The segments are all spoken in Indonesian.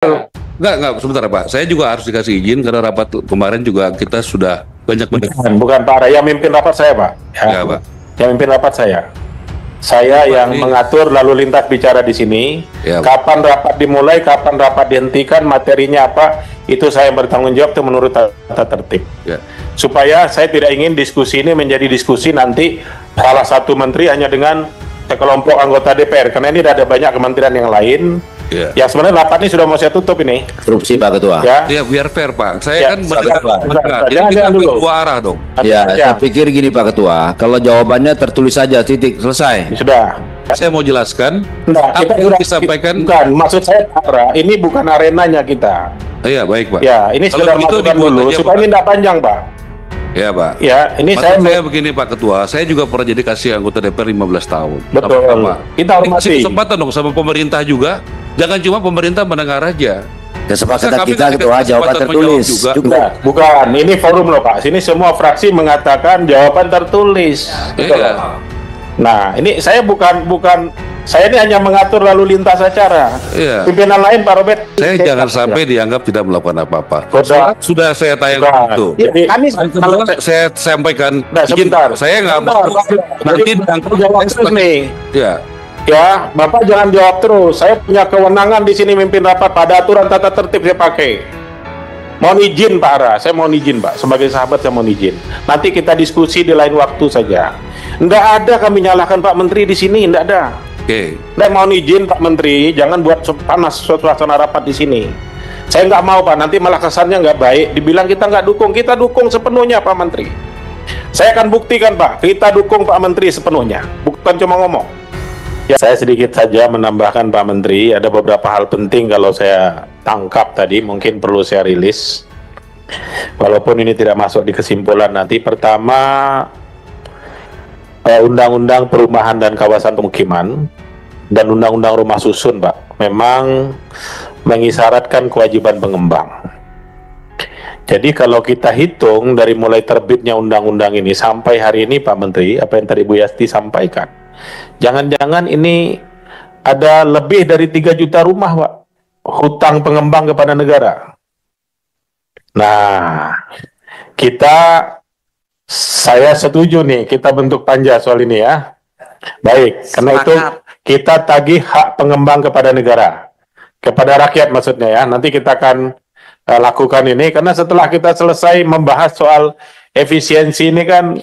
Enggak, sebentar Pak. Saya juga harus dikasih izin karena rapat kemarin juga kita sudah banyak Bukan Pak Ara, yang mimpin rapat saya Pak. Ya, Pak. Yang mimpin rapat saya. Saya yang mengatur lalu lintas bicara di sini. Ya, kapan rapat dimulai, kapan rapat dihentikan, materinya apa, itu saya bertanggung jawab itu menurut tata tertib. Ya. Supaya saya tidak ingin diskusi ini menjadi diskusi nanti salah satu menteri hanya dengan sekelompok anggota DPR, karena ini ada banyak kementerian yang lain. Ya. Yang sebenarnya rapat ini sudah mau saya tutup ini. Interupsi Pak Ketua. Ya, biar fair Pak. Saya kan Jadi kita dua arah dong. Ya, saya pikir gini Pak Ketua, kalau jawabannya tertulis saja, titik, selesai. Sudah. Saya mau jelaskan. Nah, apa yang disampaikan. Bukan, maksud saya ini bukan arenanya kita. Iya, baik Pak. Ya, ini sudah masukkan dulu supaya ini tidak panjang Pak. Ya Pak. Ya, ini saya begini Pak Ketua, saya juga pernah jadi kasih anggota DPR 15 tahun. Betul. Kita hormati. Kasih kesempatan dong sama pemerintah juga. Jangan cuma pemerintah mendengar aja. Kesepakatan kita Ketua, jawaban tertulis. Juga. Bukan, ini forum loh Pak. Sini semua fraksi mengatakan jawaban tertulis. Iya. Nah, ini saya bukan saya ini hanya mengatur lalu lintas acara. Iya. Pimpinan lain Pak Robert. Saya jangan sampai dianggap tidak melakukan apa-apa. Sudah saya tayangkan itu. Jadi saya sampaikan. Sebentar. Saya nggak mau nanti dianggap jawab terus nih. Ya. Ya, Bapak jangan jawab terus. Saya punya kewenangan di sini mimpin rapat pada aturan tata tertib saya pakai. Mohon izin Pak Ara, saya mohon izin Pak. Sebagai sahabat saya mohon izin. Nanti kita diskusi di lain waktu saja. Nggak ada kami nyalahkan Pak Menteri di sini, nggak ada. Oke. Dan mohon izin Pak Menteri, jangan buat panas suasana rapat di sini. Saya nggak mau Pak, nanti malah kesannya nggak baik. Dibilang kita nggak dukung, kita dukung sepenuhnya Pak Menteri. Saya akan buktikan Pak, kita dukung Pak Menteri sepenuhnya, bukan cuma ngomong. Ya, saya sedikit saja menambahkan Pak Menteri, ada beberapa hal penting kalau saya tangkap tadi, mungkin perlu saya rilis. Walaupun ini tidak masuk di kesimpulan nanti. Pertama, Undang-Undang Perumahan dan Kawasan Pemukiman dan Undang-Undang Rumah Susun, Pak, memang mengisyaratkan kewajiban pengembang. Jadi kalau kita hitung dari mulai terbitnya undang-undang ini sampai hari ini Pak Menteri, apa yang tadi Bu Yasti sampaikan, jangan-jangan ini ada lebih dari 3 juta rumah Pak, hutang pengembang kepada negara. Nah, saya setuju nih, kita bentuk panja soal ini ya. Baik, karena itu kita tagih hak pengembang kepada negara, kepada rakyat maksudnya ya. Nanti kita akan lakukan ini, karena setelah kita selesai membahas soal efisiensi ini kan,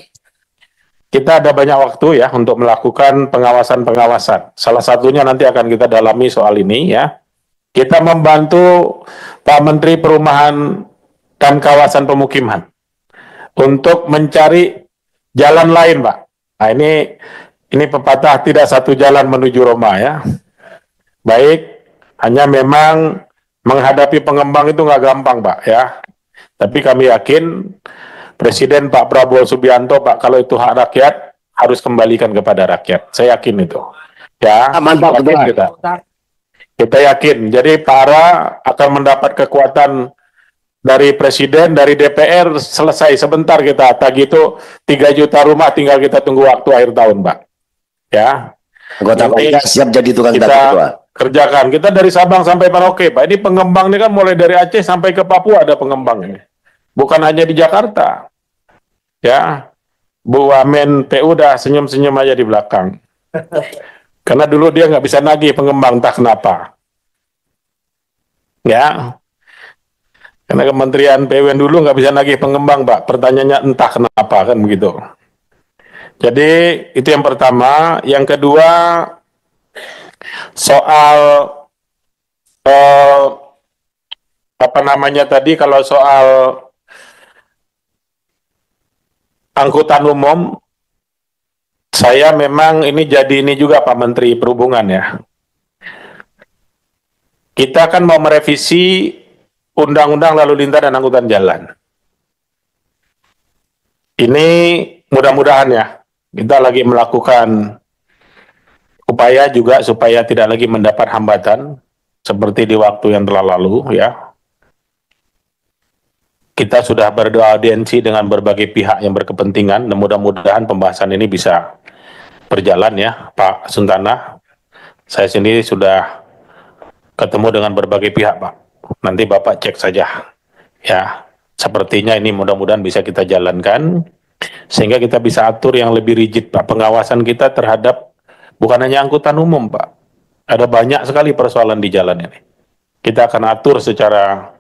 kita ada banyak waktu ya untuk melakukan pengawasan-pengawasan. Salah satunya nanti akan kita dalami soal ini ya. Kita membantu Pak Menteri Perumahan dan Kawasan Pemukiman untuk mencari jalan lain, Pak. Nah, ini pepatah tidak satu jalan menuju Roma ya. Baik, hanya memang menghadapi pengembang itu nggak gampang, Pak ya. Tapi kami yakin Presiden Pak Prabowo Subianto, Pak, kalau itu hak rakyat harus kembalikan kepada rakyat. Saya yakin itu. Ya, mantap kita yakin. Jadi Pak Ara akan mendapat kekuatan dari Presiden, dari DPR, selesai sebentar kita. Tadi itu 3 juta rumah, tinggal kita tunggu waktu akhir tahun, Pak. Ya. Anggota kita siap jadi tukang data. Kerjakan. Kita dari Sabang sampai Merauke, Pak. Ini pengembang ini kan mulai dari Aceh sampai ke Papua ada pengembang ini. Bukan hanya di Jakarta. Ya. Bu Wamen PU udah senyum-senyum aja di belakang. Karena dulu dia nggak bisa nagih pengembang, entah kenapa. Ya. Karena Kementerian PUN dulu nggak bisa nagih pengembang, Pak. Pertanyaannya entah kenapa, kan begitu. Jadi itu yang pertama. Yang kedua, soal apa namanya tadi, kalau soal angkutan umum, saya memang ini jadi ini juga Pak Menteri Perhubungan ya. Kita kan mau merevisi Undang-Undang Lalu Lintas dan Angkutan Jalan. Ini mudah-mudahan ya, kita lagi melakukan upaya juga supaya tidak lagi mendapat hambatan seperti di waktu yang telah lalu ya. Kita sudah beraudiensi dengan berbagai pihak yang berkepentingan, dan mudah-mudahan pembahasan ini bisa berjalan ya, Pak Suntana. Saya sendiri sudah ketemu dengan berbagai pihak, Pak. nanti Bapak cek saja. Ya, sepertinya ini mudah-mudahan bisa kita jalankan, sehingga kita bisa atur yang lebih rigid, Pak. Pengawasan kita terhadap bukan hanya angkutan umum, Pak. Ada banyak sekali persoalan di jalan ini. Kita akan atur secara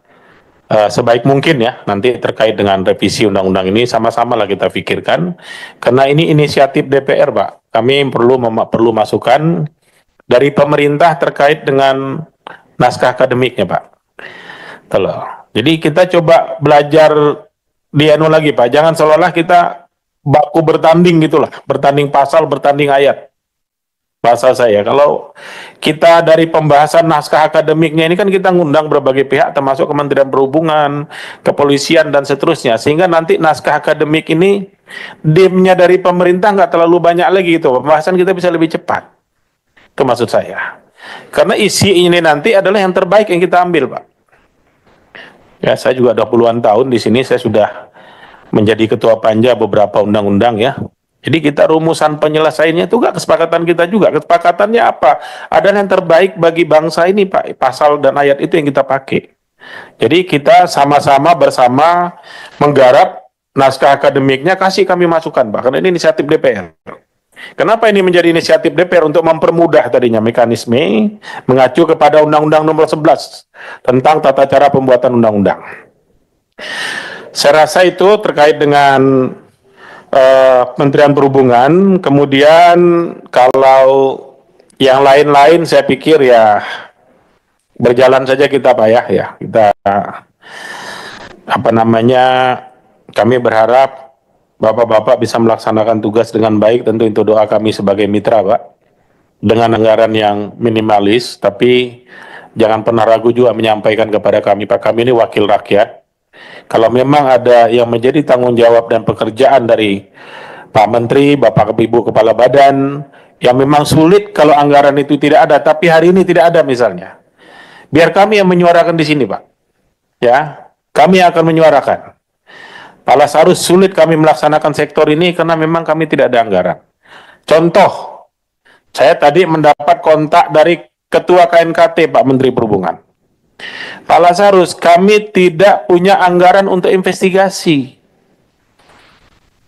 sebaik mungkin ya, nanti terkait dengan revisi undang-undang ini sama-sama lah kita pikirkan, karena ini inisiatif DPR, Pak. Kami perlu masukan dari pemerintah terkait dengan naskah akademiknya, Pak. Tuh. Jadi kita coba belajar di lagi, Pak. Jangan seolah-olah kita baku bertanding gitulah, bertanding pasal, bertanding ayat. Bahasa saya, kalau kita dari pembahasan naskah akademiknya ini kan kita ngundang berbagai pihak, termasuk Kementerian Perhubungan, Kepolisian, dan seterusnya, sehingga nanti naskah akademik ini dimnya dari pemerintah nggak terlalu banyak lagi gitu, pembahasan kita bisa lebih cepat. Itu maksud saya. Karena isi ini nanti adalah yang terbaik yang kita ambil, Pak. Ya, saya juga 20-an tahun di sini, saya sudah menjadi ketua panja beberapa undang-undang ya. Jadi kita rumusan penyelesaiannya itu gak kesepakatan kita juga. Kesepakatannya apa? Ada yang terbaik bagi bangsa ini, Pak. Pasal dan ayat itu yang kita pakai. Jadi kita sama-sama bersama menggarap naskah akademiknya, kasih kami masukan, Pak. Karena ini inisiatif DPR. Kenapa ini menjadi inisiatif DPR? Untuk mempermudah tadinya mekanisme, mengacu kepada Undang-Undang Nomor 11 tentang tata cara pembuatan undang-undang. Saya rasa itu terkait dengan Kementerian Perhubungan. Kemudian kalau yang lain-lain saya pikir ya berjalan saja kita, Pak ya. Kita kami berharap Bapak-bapak bisa melaksanakan tugas dengan baik. Tentu itu doa kami sebagai mitra, Pak, dengan anggaran yang minimalis, tapi jangan pernah ragu juga menyampaikan kepada kami, Pak, kami ini wakil rakyat. Kalau memang ada yang menjadi tanggung jawab dan pekerjaan dari Pak Menteri, Bapak Ibu Kepala Badan, yang memang sulit kalau anggaran itu tidak ada, tapi hari ini tidak ada misalnya, biar kami yang menyuarakan di sini, Pak. Ya, kami akan menyuarakan. Palasarus sulit kami melaksanakan sektor ini karena memang kami tidak ada anggaran. Contoh, saya tadi mendapat kontak dari Ketua KNKT, Pak Menteri Perhubungan. Pak Lazarus, kami tidak punya anggaran untuk investigasi.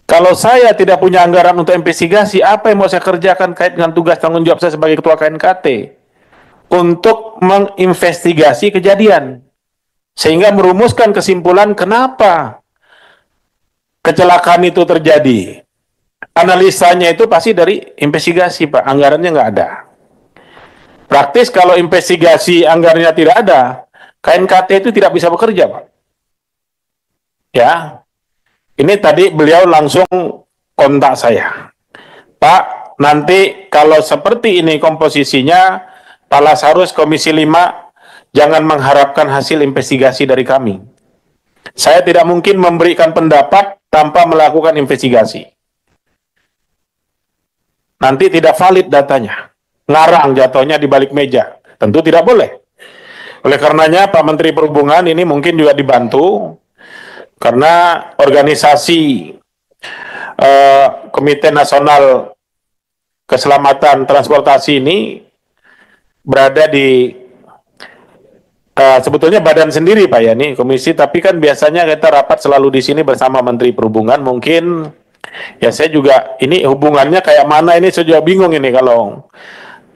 Kalau saya tidak punya anggaran untuk investigasi, apa yang mau saya kerjakan kait dengan tugas tanggung jawab saya sebagai Ketua KNKT? Untuk menginvestigasi kejadian. Sehingga merumuskan kesimpulan kenapa kecelakaan itu terjadi. Analisanya itu pasti dari investigasi, Pak. Anggarannya nggak ada. Praktis kalau investigasi anggarannya tidak ada, KNKT itu tidak bisa bekerja, Pak. Ya, ini tadi beliau langsung kontak saya. Pak, nanti kalau seperti ini komposisinya, Pak Lazarus Komisi 5 jangan mengharapkan hasil investigasi dari kami. Saya tidak mungkin memberikan pendapat tanpa melakukan investigasi. Nanti tidak valid datanya. Ngarang jatuhnya di balik meja. Tentu tidak boleh. Oleh karenanya Pak Menteri Perhubungan ini mungkin juga dibantu karena organisasi Komite Nasional Keselamatan Transportasi ini berada di sebetulnya badan sendiri, Pak ya, nih komisi, tapi kan biasanya kita rapat selalu di sini bersama Menteri Perhubungan. Mungkin ya saya juga ini hubungannya kayak mana ini, saya juga bingung ini kalau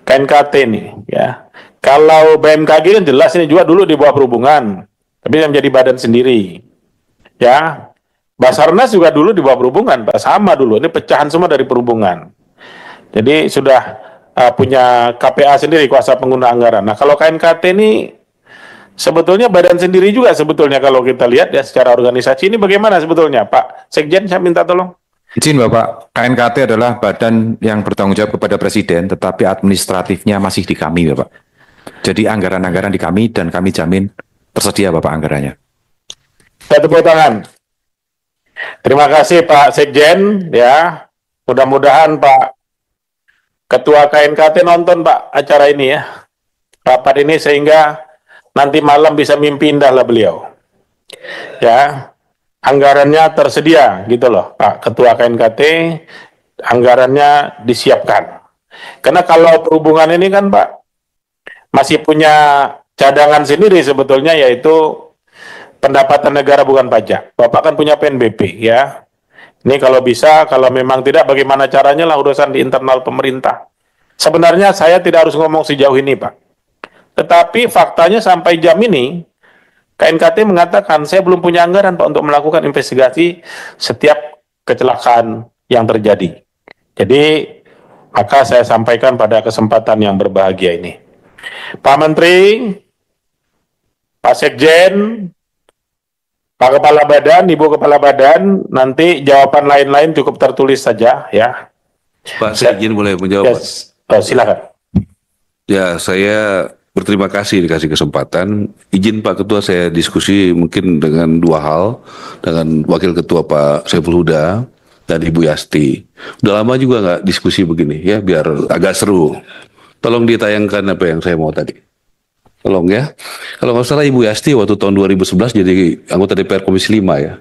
KNKT nih ya. Kalau BMKG kan jelas ini juga dulu di bawah Perhubungan, tapi yang menjadi badan sendiri. Ya. Basarnas juga dulu di bawah Perhubungan, Pak, sama dulu. Ini pecahan semua dari Perhubungan. Jadi sudah punya KPA sendiri, kuasa pengguna anggaran. Nah, kalau KNKT ini sebetulnya badan sendiri juga sebetulnya kalau kita lihat ya secara organisasi. Ini bagaimana sebetulnya, Pak Sekjen, saya minta tolong. Izin Bapak, KNKT adalah badan yang bertanggung jawab kepada Presiden, tetapi administratifnya masih di kami, Bapak. Jadi anggaran-anggaran di kami dan kami jamin tersedia, Bapak, anggarannya. Saya tepuk tangan. Terima kasih Pak Sekjen, ya. Mudah-mudahan Pak Ketua KNKT nonton, Pak, acara ini ya. Rapat ini sehingga nanti malam bisa mimpi indah lah beliau. Ya. Anggarannya tersedia gitu loh, Pak Ketua KNKT, anggarannya disiapkan. Karena kalau Perhubungan ini kan, Pak, masih punya cadangan sendiri sebetulnya yaitu pendapatan negara bukan pajak. Bapak kan punya PNBP ya. Ini kalau bisa, kalau memang tidak bagaimana caranya lah urusan di internal pemerintah. Sebenarnya saya tidak harus ngomong sejauh ini, Pak. Tetapi faktanya sampai jam ini, KNKT mengatakan saya belum punya anggaran, Pak, untuk melakukan investigasi setiap kecelakaan yang terjadi. Jadi, maka saya sampaikan pada kesempatan yang berbahagia ini. Pak Menteri, Pak Sekjen, Pak Kepala Badan, Ibu Kepala Badan, nanti jawaban lain-lain cukup tertulis saja ya. Pak Sekjen boleh menjawab. Yes. Silakan. Ya, saya berterima kasih dikasih kesempatan. Izin Pak Ketua saya diskusi mungkin dengan dua hal, dengan Wakil Ketua Pak Saiful Huda dan Ibu Yasti. Udah lama juga nggak diskusi begini ya, biar agak seru. Tolong ditayangkan apa yang saya mau tadi. Tolong ya. Kalau nggak salah Ibu Yasti waktu tahun 2011 jadi anggota DPR Komisi 5 ya.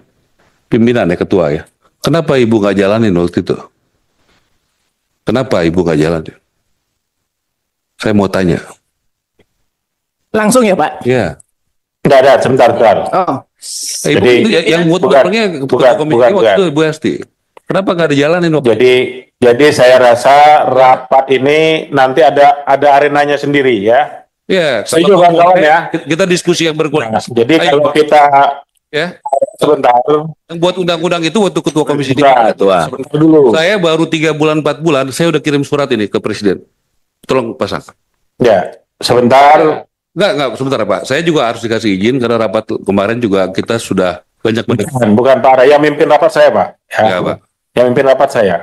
Pimpinan ya, ketua ya. Kenapa Ibu nggak jalanin waktu itu? Kenapa Ibu nggak jalanin? Saya mau tanya. Langsung ya Pak? Ya. Nggak ada, sebentar. Oh, Ibu Jadi, itu yang buat orangnya ketua komisi waktu itu Ibu Yasti. Kenapa nggak dijalanin waktu? Jadi saya rasa rapat ini nanti ada arenanya sendiri ya. Ya, Setuju, kawan-kawan ya. Kita diskusi yang berkualitas. Jadi Ayo, kalau kita ya, sebentar, yang buat undang-undang itu waktu ketua komisi sebentar, 3. sebentar dulu. Saya baru 3 bulan 4 bulan, saya udah kirim surat ini ke Presiden. Tolong pasang. Ya, sebentar. Enggak, sebentar Pak. Saya juga harus dikasih izin karena rapat kemarin juga kita sudah banyak mendengar. Bukan Pak, yang mimpin rapat saya Pak. Ya, Pak. Yang mimpin rapat saya.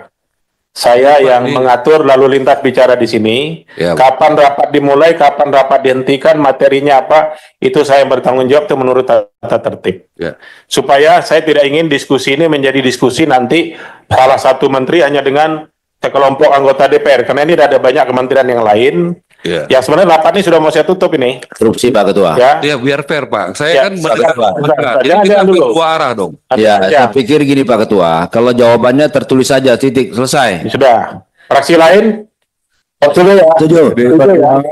Saya yang mengatur lalu lintas bicara di sini. Ya, Pak. Kapan rapat dimulai, kapan rapat dihentikan, materinya apa, itu saya yang bertanggung jawab itu menurut tata tertib. Ya. Supaya saya tidak ingin diskusi ini menjadi diskusi nanti salah satu menteri hanya dengan sekelompok anggota DPR. Karena ini ada banyak kementerian yang lain. Ya. Ya sebenarnya rapat ini sudah mau saya tutup ini. Interupsi Pak Ketua. Ya. Ya, biar fair Pak. Saya Ya, kan mendengar. sebentar. Jadi Jangan kita dulu. dua arah dong. Ya, Ya. saya pikir gini Pak Ketua, kalau jawabannya tertulis saja, titik, selesai. Sudah. Fraksi lain? Setuju ya? Setuju.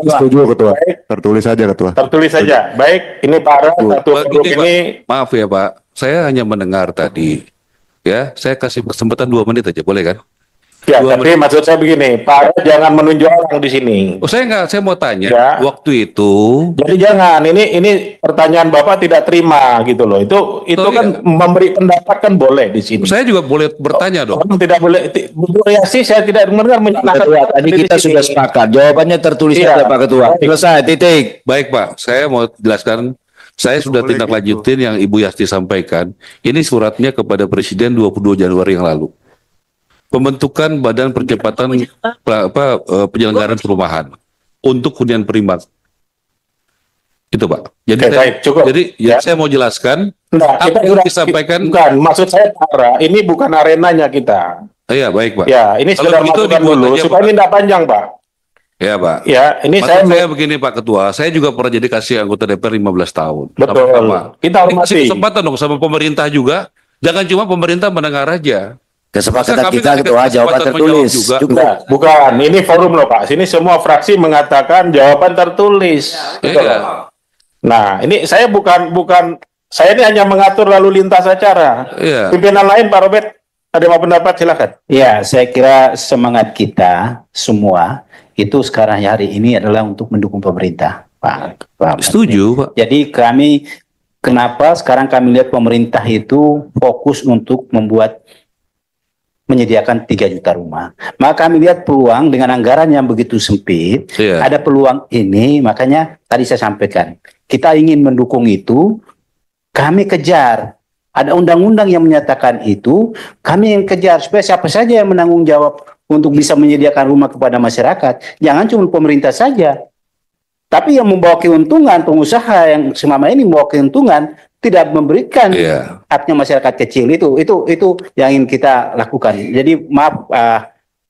Setuju Ketua. Baik. Tertulis saja Ketua. Tertulis saja. Baik, ini Pak Ara, satu Begini, grup Pak. ini. Maaf ya Pak, saya hanya mendengar tadi. Ya, saya kasih kesempatan 2 menit aja, boleh kan? Ya, 2 tapi menit. maksud saya begini, Pak Ara jangan menunjuk orang di sini. Oh, saya mau tanya, Ya. waktu itu Jadi jangan, ini pertanyaan Bapak tidak terima gitu loh. Itu Oh, kan iya. memberi pendapat kan boleh di sini. saya juga boleh bertanya dong. Orang tidak boleh, Bu Yasi saya tidak mendengar Pak Ketua, tadi kita sudah sepakat, jawabannya tertulis Iya. saja Pak Ketua. Baik. Selesai, titik. Baik Pak, saya mau jelaskan. Saya sudah tindak lanjutin yang Ibu Yasti sampaikan. Ini suratnya kepada Presiden 22 Januari yang lalu. Pembentukan Badan Percepatan Penyelenggaraan Perumahan untuk hunian prima. Itu Pak. Jadi Oke, baik, cukup. Ya. saya mau jelaskan Nah, apa yang disampaikan. Bukan, maksud saya Pak Ara, ini bukan arenanya kita. Iya baik Pak. Ya, ini Kalau sudah begitu masukkan dibuat dulu aja, supaya Pak. ini tidak panjang, Pak. Ya Pak. Ya, ini Maksud saya saya begini Pak Ketua, saya juga pernah jadi kasih anggota DPR 15 tahun. Betul. Sama-sama. Kita Ini hormati. kasih kesempatan dong sama pemerintah juga. Jangan cuma pemerintah mendengar aja. Kesepakatan Kami kita kasih Ketua, jawaban kesempatan tertulis. menjawab juga. Cukup. Enggak, bukan. Ini forum loh Pak. Sini semua fraksi mengatakan jawaban tertulis. Gitu Iya. loh. Nah, ini saya bukan saya ini hanya mengatur lalu lintas acara. Iya. Pimpinan lain Pak Robert ada mau pendapat silakan. ya saya kira semangat kita semua itu sekarang hari ini adalah untuk mendukung pemerintah, Pak. Setuju Pak. Jadi kenapa sekarang kami lihat pemerintah itu fokus untuk menyediakan 3 juta rumah. Maka kami lihat peluang dengan anggaran yang begitu sempit, Iya. ada peluang ini, makanya tadi saya sampaikan, kita ingin mendukung itu, kami kejar. Ada undang-undang yang menyatakan itu, kami yang kejar supaya siapa saja yang menanggung jawab untuk bisa menyediakan rumah kepada masyarakat. Jangan cuma pemerintah saja. Tapi yang membawa keuntungan, pengusaha yang selama ini membawa keuntungan, tidak memberikan Iya. haknya masyarakat kecil itu yang ingin kita lakukan. Jadi maaf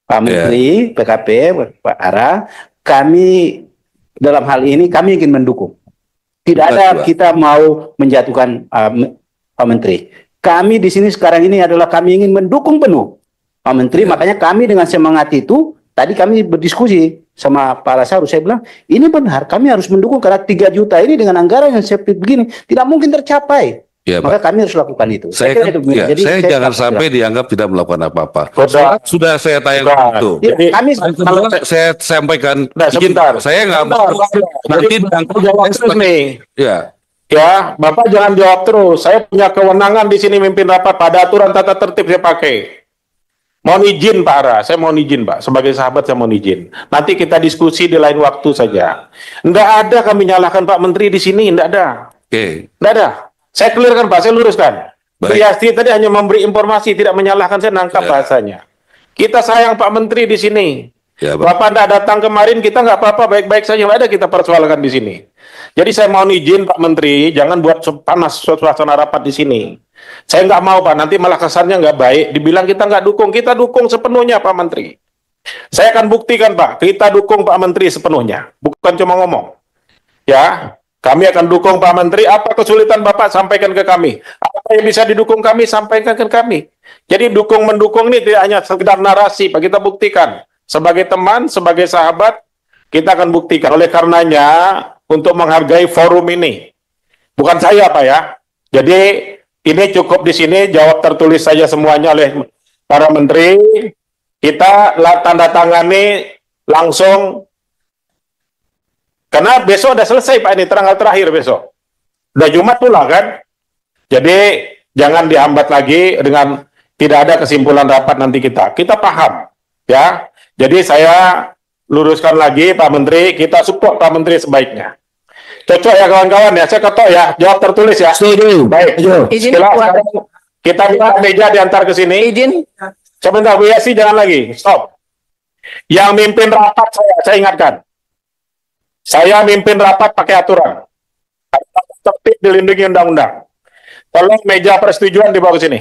Pak Menteri, PKP, Pak Ara, kami dalam hal ini kami ingin mendukung. Tidak ada Pak. kita mau menjatuhkan Pak Menteri. Kami di sini sekarang ini adalah kami ingin mendukung penuh Pak Menteri. Makanya kami dengan semangat itu tadi kami berdiskusi sama Pak Lasarus, saya bilang ini benar, kami harus mendukung karena 3 juta ini dengan anggaran yang seperti begini tidak mungkin tercapai. Ya, Maka kami harus lakukan itu. Saya kira kan, itu, ya, jadi saya jangan tak sampai bilang. dianggap tidak melakukan apa-apa. Sudah. Sudah saya tayangkan Bukan. itu. Ya, Jadi, kami Yang kedua, saya sampaikan, Nah, sebentar. saya nggak Sebentar, mau Pak. nanti Jadi, dianggap jawab terus nih. Ya, Ya, Bapak jangan jawab terus. Saya punya kewenangan di sini mimpin rapat pada aturan tata tertib saya pakai. Mohon izin Pak Ara, saya mohon izin Pak. Sebagai sahabat saya mohon izin. Nanti kita diskusi di lain waktu saja. Nggak ada kami nyalahkan Pak Menteri di sini, nggak ada. oke. Nggak ada. Saya clearkan Pak, saya luruskan. Baik. Priyasti tadi hanya memberi informasi, tidak menyalahkan, saya nangkap Ya. bahasanya. Kita sayang Pak Menteri di sini. Ya, Pak. Bapak nggak datang kemarin, kita nggak apa-apa, baik-baik saja, nggak ada kita persoalkan di sini. Jadi saya mohon izin Pak Menteri, jangan buat panas suasana rapat di sini. Saya nggak mau Pak, nanti malah kesannya nggak baik, dibilang kita nggak dukung, kita dukung sepenuhnya Pak Menteri. Saya akan buktikan Pak, kita dukung Pak Menteri sepenuhnya, bukan cuma ngomong. Ya, kami akan dukung Pak Menteri, apa kesulitan Bapak sampaikan ke kami. Apa yang bisa didukung kami, sampaikan ke kami. Jadi dukung-mendukung ini tidak hanya sekedar narasi Pak, kita buktikan. Sebagai teman, sebagai sahabat, kita akan buktikan. Oleh karenanya, untuk menghargai forum ini, bukan saya Pak ya. Jadi ini cukup di sini, jawab tertulis saja semuanya oleh para menteri. Kita tanda tangani langsung, karena besok udah selesai Pak ini, tanggal terakhir besok. Udah Jumat pula kan. Jadi jangan dihambat lagi dengan tidak ada kesimpulan rapat nanti kita. Kita paham ya. Jadi saya luruskan lagi Pak Menteri, kita support Pak Menteri sebaiknya. Cocok ya kawan-kawan ya, saya ketok ya, jawab tertulis ya. Setuju. Baik. Izin, Sekarang Pak. kita minta meja diantar ke sini. Izin. Sebentar Bu Yasi, jangan lagi, stop. Yang mimpin rapat saya ingatkan. Saya mimpin rapat pakai aturan. Tertib dilindungi undang-undang. Tolong meja persetujuan dibawa ke sini.